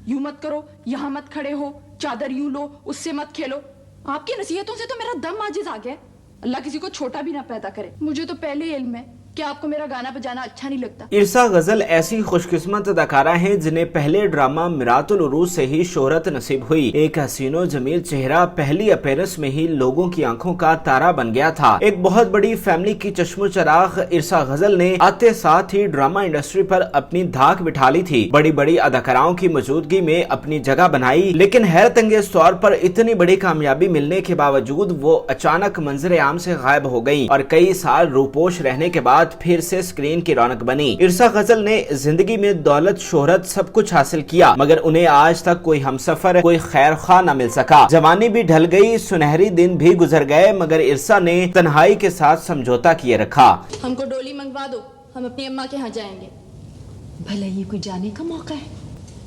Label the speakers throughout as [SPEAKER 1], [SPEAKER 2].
[SPEAKER 1] यूं मत करो, यहाँ मत खड़े हो, चादर यूं लो, उससे मत खेलो। आपकी नसीहतों से तो मेरा दम आजिज आ गया। अल्लाह किसी को छोटा भी ना पैदा करे। मुझे तो पहले ही इल्म है कि आपको मेरा गाना बजाना अच्छा नहीं लगता।
[SPEAKER 2] इरसा गजल ऐसी खुशकिस्मत अदाकारा हैं जिन्हें पहले ड्रामा मिरातुल उरूज से ही शोहरत नसीब हुई। एक हसीनो जमील चेहरा पहली अपीयरेंस में ही लोगों की आंखों का तारा बन गया था। एक बहुत बड़ी फैमिली की चश्मो चराग इरसा गजल ने आते साथ ही ड्रामा इंडस्ट्री पर अपनी धाक बिठा ली थी। बड़ी बड़ी अदाकाराओं की मौजूदगी में अपनी जगह बनाई, लेकिन हैरत अंगेज तौर पर इतनी बड़ी कामयाबी मिलने के बावजूद वो अचानक मंजर आम से गायब हो गयी और कई साल रूपोश रहने के बाद फिर से स्क्रीन की रौनक बनी। इरसा गजल ने जिंदगी में दौलत, शोहरत सब कुछ हासिल किया, मगर उन्हें आज तक कोई हमसफर, कोई खैर खा न मिल सका। जवानी भी ढल गई, सुनहरी दिन भी गुजर गए, मगर इरसा ने तन्हाई के साथ समझौता किए रखा।
[SPEAKER 1] हमको डोली मंगवा दो, हम अपनी अम्मा के यहाँ जाएंगे। भला ये कोई जाने का मौका है?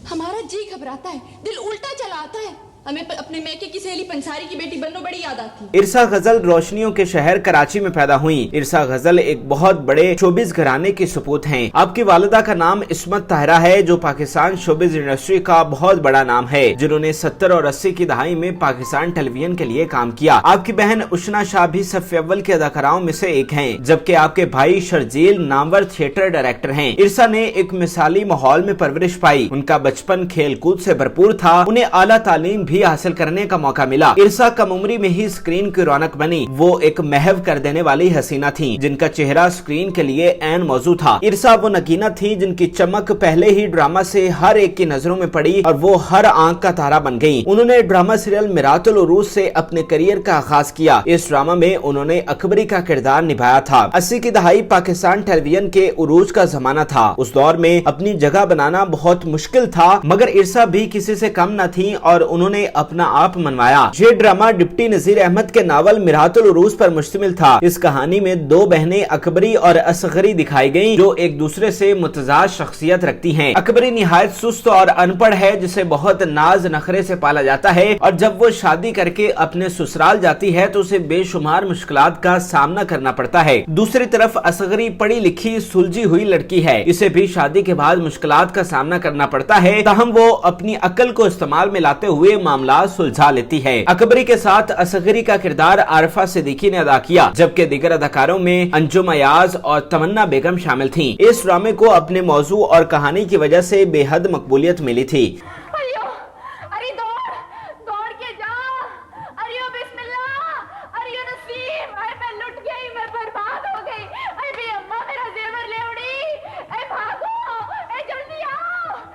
[SPEAKER 1] हमारा जी घबराता है, दिल उल्टा चला आता है। हमें अपने मैके की सहेली पंसारी की बेटी बन्नो बड़ी याद आती।
[SPEAKER 2] इरसा गजल रोशनियों के शहर कराची में पैदा हुई। इरसा गजल एक बहुत बड़े शोबिज घराने की सपूत हैं। आपकी वालिदा का नाम इस्मत ताहिरा है, जो पाकिस्तान शोबिज इंडस्ट्री का बहुत बड़ा नाम है, जिन्होंने 70 और 80 की दहाई में पाकिस्तान टेलीविजन के लिए काम किया। आपकी बहन उशना शाह भी सफ़ अव्वल के अदाकाराओं में से एक हैं, जबकि आपके भाई शर्जील नामवर थिएटर डायरेक्टर हैं। इरसा ने एक मिसाली माहौल में परवरिश पाई। उनका बचपन खेल कूद से भरपूर था, उन्हें आला तालीम भी हासिल करने का मौका मिला। इरसा कम उम्री में ही स्क्रीन की रौनक बनी। वो एक महव कर देने वाली हसीना थी, जिनका चेहरा स्क्रीन के लिए ऐन मौजू था। इरसा वो नगीना थी जिनकी चमक पहले ही ड्रामा से हर एक की नजरों में पड़ी और वो हर आंख का तारा बन गयी। उन्होंने ड्रामा सीरियल मिरातुल उरूज से अपने करियर का आगाज किया। इस ड्रामा में उन्होंने अकबरी का किरदार निभाया था। 80 की दहाई पाकिस्तान टेलीविजन के उरूज का जमाना था। उस दौर में अपनी जगह बनाना बहुत मुश्किल था, मगर इरसा भी किसी से कम न थी और उन्होंने अपना आप मनवाया। ये ड्रामा डिप्टी नजीर अहमद के नावल मिरातुल उरूज पर मुश्तमिल था। इस कहानी में दो बहनें अकबरी और असगरी दिखाई गयी, जो एक दूसरे से मुतजाद शख्सियत रखती हैं। अकबरी निहायत सुस्त और अनपढ़ है, जिसे बहुत नाज नखरे से पाला जाता है, और जब वो शादी करके अपने ससुराल जाती है तो उसे बेशुमार मुश्किलात का सामना करना पड़ता है। दूसरी तरफ असगरी पढ़ी लिखी सुलझी हुई लड़की है, इसे भी शादी के बाद मुश्किलात का सामना करना पड़ता है, ताहम वो अपनी अक्ल को इस्तेमाल में लाते हुए मामला सुलझा लेती है। अकबरी के साथ असगरी का किरदार आरिफा सिद्दीकी ने अदा किया, जबकि दीगर अदाकारों में अंजुम अयाज और तमन्ना बेगम शामिल थीं। इस ड्रामे को अपने मौजू और कहानी की वजह से बेहद मकबूलियत मिली थी।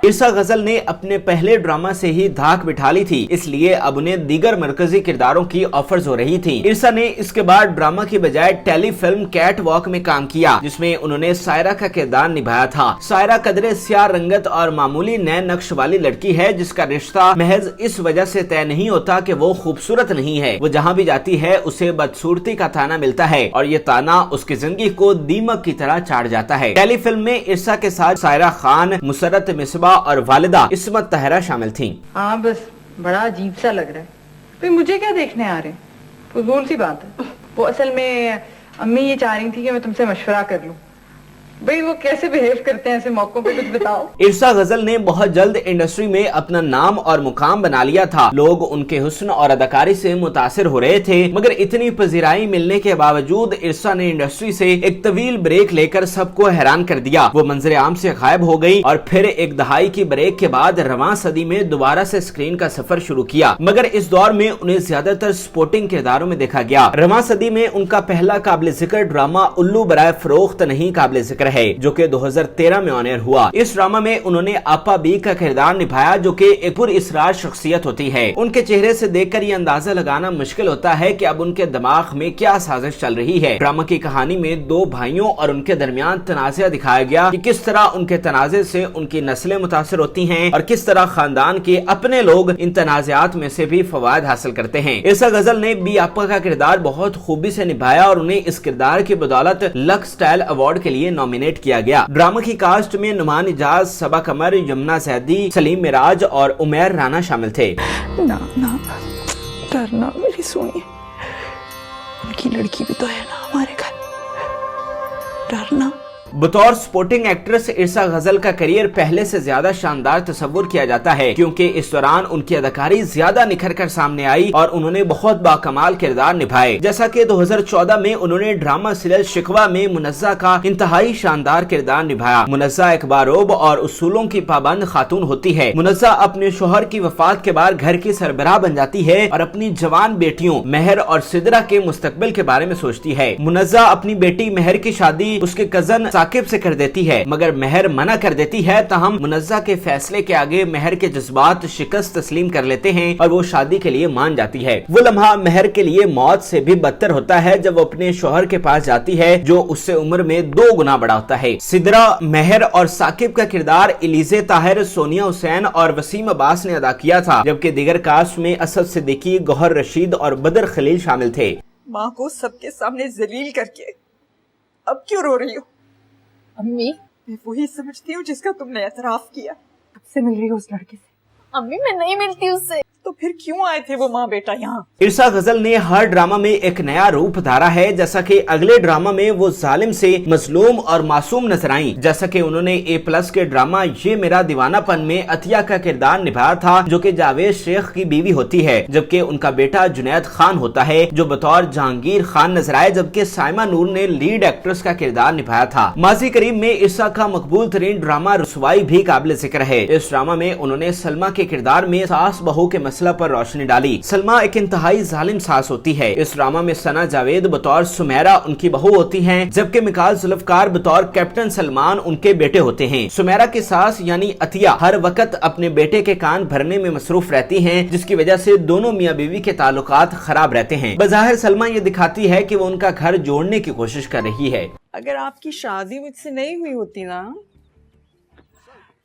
[SPEAKER 2] इरसा गजल ने अपने पहले ड्रामा से ही धाक बिठा ली थी, इसलिए अब उन्हें दीगर मरकजी किरदारों की ऑफर्स हो रही थी। इरसा ने इसके बाद ड्रामा की बजाय टेली फिल्म कैट वॉक में काम किया, जिसमें उन्होंने सायरा का किरदार निभाया था। सायरा कदरे स्याह रंगत और मामूली नए नक्श वाली लड़की है, जिसका रिश्ता महज इस वजह से तय नहीं होता कि वो खूबसूरत नहीं है। वो जहाँ भी जाती है उसे बदसूरती का ताना मिलता है, और ये ताना उसकी जिंदगी को दीमक की तरह चाट जाता है। टेली फिल्म में इरसा के साथ सायरा खान, मुसरत मिसबा और वालिदा इस्मत ताहिरा शामिल थीं।
[SPEAKER 3] हाँ, बस बड़ा अजीब सा लग रहा है। तो मुझे क्या देखने आ रहे हैं? फजूल सी बात है। वो असल में अम्मी ये चाह रही थी कि मैं तुमसे मशवरा कर लूं। भाई वो कैसे बिहेव करते हैं ऐसे मौकों पे, कुछ बताओ।
[SPEAKER 2] इरसा गजल ने बहुत जल्द इंडस्ट्री में अपना नाम और मुकाम बना लिया था। लोग उनके हुस्न और अदाकारी से मुतासिर हो रहे थे, मगर इतनी पजीराई मिलने के बावजूद इरसा ने इंडस्ट्री से एक तवील ब्रेक लेकर सबको हैरान कर दिया। वो मंजर आम से गायब हो गई और फिर एक दहाई की ब्रेक के बाद रवां सदी में दोबारा से स्क्रीन का सफर शुरू किया, मगर इस दौर में उन्हें ज्यादातर स्पोर्टिंग किरदारों में देखा गया। रवां सदी में उनका पहला काबिल जिक्र ड्रामा उल्लू बराए फरोख्त नहीं काबिल जिक्र है, जो कि 2013 में ऑन एयर हुआ। इस ड्रामा में उन्होंने आपा बी का किरदार निभाया, जो कि एक पुरअसरार शख्सियत होती है। उनके चेहरे से देखकर ये अंदाजा लगाना मुश्किल होता है कि अब उनके दिमाग में क्या साजिश चल रही है। ड्रामा की कहानी में दो भाइयों और उनके दरमियान तनाज़ा दिखाया गया कि किस तरह उनके तनाज़े से उनकी नस्लें मुतासिर होती हैं और किस तरह खानदान के अपने लोग इन तनाज़ात में से भी फवायद हासिल करते हैं। इरसा गजल ने बी आपा का किरदार बहुत खूबी से निभाया और उन्हें इस किरदार की बदौलत लक्स स्टाइल अवार्ड के लिए नॉमिनेट किया गया। ड्रामा की कास्ट में नुमान इजाज, सबा कमर, यमुना जैदी, सलीम मिराज और उमैर राना शामिल थे।
[SPEAKER 4] ना ना डरना मेरी सुनिए, उनकी लड़की भी तो है ना हमारे घर, डरना।
[SPEAKER 2] बतौर स्पोर्टिंग एक्ट्रेस इरसा गजल का करियर पहले से ज्यादा शानदार तस्वुर किया जाता है, क्योंकि इस दौरान उनकी अदाकारी ज्यादा निखर कर सामने आई और उन्होंने बहुत बाकमाल किरदार निभाए। जैसा कि 2014 में उन्होंने ड्रामा सीरियल शिकवा में मुनज़्ज़ा का इंतहाई शानदार किरदार निभाया। मुनज़्ज़ा एक बारोब और उसूलों की पाबंद खातून होती है। मुनज़्ज़ा अपने शोहर की वफात के बाद घर की सरबराह बन जाती है और अपनी जवान बेटियों महर और सिदरा के मुस्तकबिल के बारे में सोचती है। मुनज़्ज़ा अपनी बेटी महर की शादी उसके कजन साकिब से कर देती है, मगर महर मना कर देती है। तहम मुनज़्ज़ा के फैसले के आगे महर के जज्बात शिकस्त तस्लीम कर लेते हैं और वो शादी के लिए मान जाती है। वो लम्हा महर के लिए मौत से भी बदतर होता है जब वो अपने शोहर के पास जाती है, जो उससे उम्र में 2 गुना बड़ा होता है। सिदरा, महर और साकिब का किरदार इलीज़े ताहिर, सोनिया हुसैन और वसीम अब्बास ने अदा किया था, जबकि दीगर कास्ट में असद सिद्दीकी, गौहर रशीद और बदर खलील शामिल थे।
[SPEAKER 4] माँ को सबके सामने जलील करके अब क्यों रो रही हो?
[SPEAKER 5] अम्मी,
[SPEAKER 4] मैं वही समझती हूँ जिसका तुमने एतराफ किया। कब से मिल रही हो उस लड़के से?
[SPEAKER 5] अम्मी मैं नहीं मिलती उससे।
[SPEAKER 4] तो फिर क्यों आए थे वो माँ बेटा यहाँ?
[SPEAKER 2] इरसा गजल ने हर ड्रामा में एक नया रूप धारा है। जैसा कि अगले ड्रामा में वो जालिम से मजलूम और मासूम नजर आई। जैसा कि उन्होंने A+ के ड्रामा ये मेरा दीवानापन में अतिया का किरदार निभाया था, जो कि जावेद शेख की बीवी होती है, जबकि उनका बेटा जुनैद खान होता है जो बतौर जहांगीर खान नजर आए, जबकि साइमा नूर ने लीड एक्ट्रेस का किरदार निभाया था। माजी करीब में इरसा का मकबूल तरीन ड्रामा रुसवाई भी काबिल जिक्र है। इस ड्रामा में उन्होंने सलमा के किरदार में सास बहू के मसला पर रोशनी डाली। सलमा एक इंतहाई जालिम सास होती है। इस ड्रामा में सना जावेद बतौर सुमेरा उनकी बहू होती हैं, जबकि मिकाल जुल्फकार बतौर कैप्टन सलमान उनके बेटे होते हैं। सुमेरा की सास यानी अतिया हर वक्त अपने बेटे के कान भरने में मसरूफ रहती हैं, जिसकी वजह से दोनों मियाँ बीवी के ताल्लुकात खराब रहते हैं। बज़ाहिर सलमा ये दिखाती है कि वो उनका घर जोड़ने की कोशिश कर रही है।
[SPEAKER 4] अगर आपकी शादी मुझसे नहीं हुई होती ना,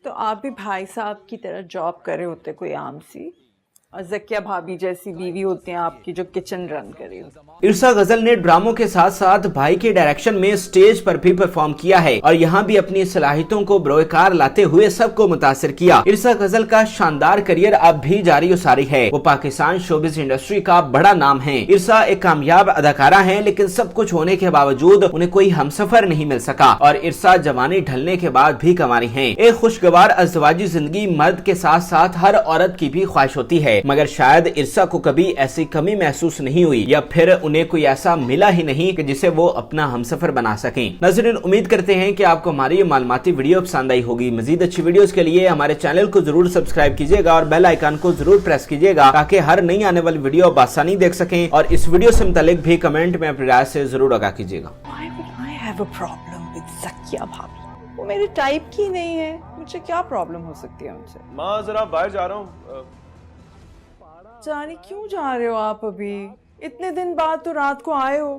[SPEAKER 4] तो आप भी भाई साहब की तरह जॉब कर रहे होते, कोई आम सी, और ज़किया भाभी जैसी बीवी होती हैं आपकी जो किचन रन करे।
[SPEAKER 2] इरसा गजल ने ड्रामों के साथ साथ भाई के डायरेक्शन में स्टेज पर भी परफॉर्म किया है और यहाँ भी अपनी सलाहियतों को बरोकार लाते हुए सबको मुतासिर किया। इरसा गजल का शानदार करियर अब भी जारी और सारी है। वो पाकिस्तान शोबिज़ इंडस्ट्री का बड़ा नाम है। इरसा एक कामयाब अदाकारा है, लेकिन सब कुछ होने के बावजूद उन्हें कोई हमसफर नहीं मिल सका और इरसा जवानी ढलने के बाद भी कंवारी है। एक खुशगवार अज़वाजी जिंदगी मर्द के साथ साथ हर औरत की भी ख्वाहिश होती है, मगर शायद इरसा को कभी ऐसी कमी महसूस नहीं हुई या फिर उन्हें कोई ऐसा मिला ही नहीं कि जिसे वो अपना हमसफर बना सकें। नाज़रीन, उम्मीद करते हैं कि आपको हमारी ये मालूमाती वीडियो पसंद आई होगी। मजीद अच्छी वीडियोस के लिए हमारे चैनल को जरूर सब्सक्राइब कीजिएगा और बेल आइकन को जरूर प्रेस कीजिएगा, ताकि हर नई आने वाली वीडियो आप आसानी देख सकें। और इस वीडियो से मुतालिक भी कमेंट में अपनी राय से जरूर आगाह कीजिएगा।
[SPEAKER 4] Why would I have a problem with Zakia भाभी? वो मेरे टाइप की नहीं है, मुझे क्या प्रॉब्लम हो सकती है उनसे?
[SPEAKER 6] माँ जरा बाहर जा रहा हूँ।
[SPEAKER 4] जाने क्यों जा रहे हो आप अभी? इतने दिन बाद तो रात को आए हो।